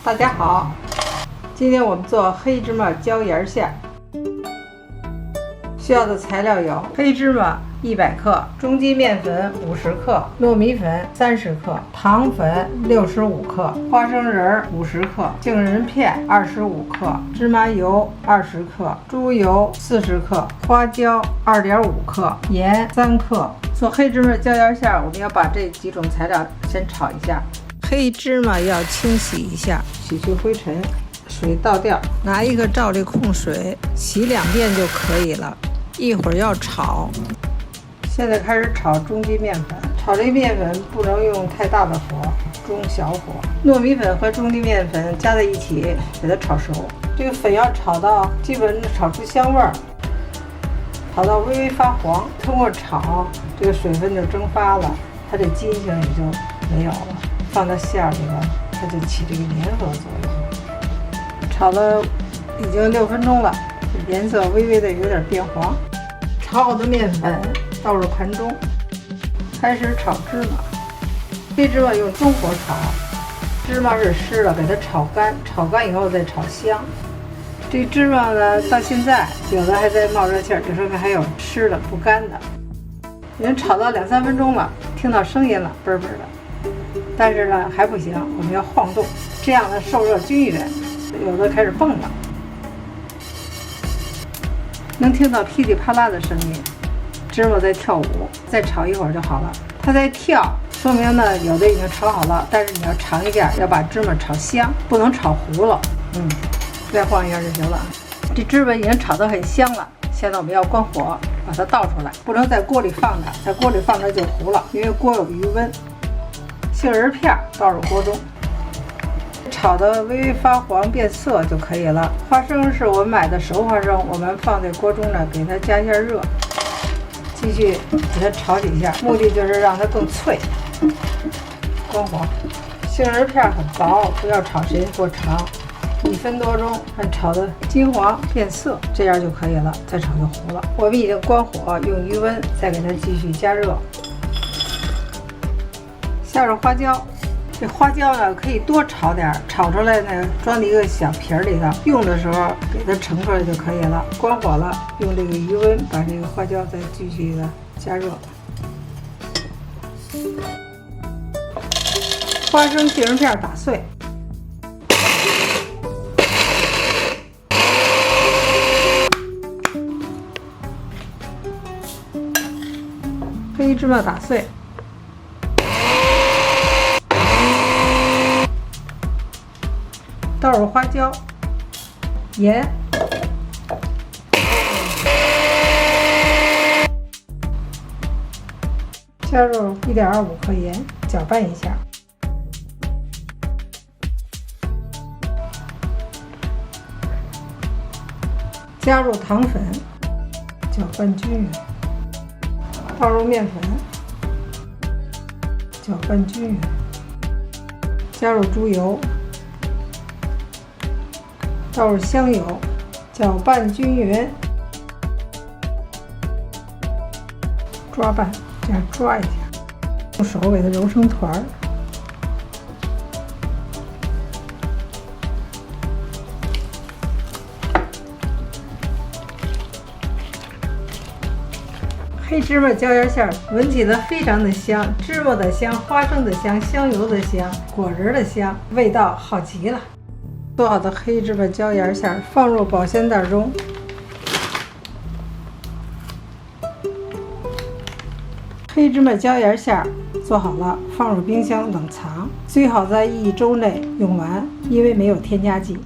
大家好，今天我们做黑芝麻椒盐馅。需要的材料有黑芝麻100克、中筋面粉50克、糯米粉30克、糖粉65克、花生仁50克、杏仁片25克、芝麻油20克、猪油40克、花椒2.5克、盐3克。做黑芝麻椒盐馅，我们要把这几种材料先炒一下。黑芝麻要清洗一下，洗去灰尘，水倒掉，拿一个罩里控水洗2遍就可以了。一会儿要炒，现在开始炒中筋面粉。炒这面粉不能用太大的火，中小火。糯米粉和中筋面粉加在一起，给它炒熟。这个粉要炒到基本炒出香味儿，炒到微微发黄。通过炒，这个水分就蒸发了，它这筋性也就没有了。放到馅里边，它就起这个粘合作用。炒了已经6分钟了，颜色微微的有点变黄。炒好的面粉倒入盘中，开始炒芝麻。黑芝麻用中火炒，芝麻是湿了，给它炒干，炒干以后再炒香。这芝麻呢，到现在有的还在冒热气儿，就说明还有湿的不干的。已经炒到2、3分钟了，听到声音了，嘣嘣的。但是呢还不行，我们要晃动，这样呢受热均匀。有的开始蹦了，能听到噼里啪啦的声音，芝麻在跳舞。再炒一会儿就好了。它在跳，说明呢有的已经炒好了，但是你要尝一遍，要把芝麻炒香，不能炒糊了。再晃一下就行了。这芝麻已经炒得很香了，现在我们要关火，把它倒出来，不能在锅里放着，在锅里放着就糊了，因为锅有余温。杏仁片倒入锅中，炒的微微发黄变色就可以了。花生是我们买的熟花生，我们放在锅中呢，给它加一下热，继续给它炒几下，目的就是让它更脆。关火。杏仁片很薄，不要炒时间过长，1分多钟，让炒的金黄变色，这样就可以了，再炒就糊了。我们已经关火，用余温再给它继续加热。下入花椒，这花椒呢可以多炒点，炒出来呢装在一个小瓶里头，用的时候给它盛出来就可以了。关火了，用这个余温把这个花椒再继续的加热。花生、杏仁片打碎，黑芝麻打碎。倒入花椒、盐、加入1.25克盐，搅拌一下。加入糖粉，搅拌均匀。倒入面粉，搅拌均匀。加入猪油。倒入香油，搅拌均匀，抓拌，这样抓一下，用手给它揉成团儿。黑芝麻椒盐馅闻起来非常的香，芝麻的香，花生的香，香油的香，果仁的香，味道好极了。做好的黑芝麻椒盐馅放入保鲜袋中，黑芝麻椒盐馅做好了，放入冰箱冷藏，最好在1周内用完，因为没有添加剂。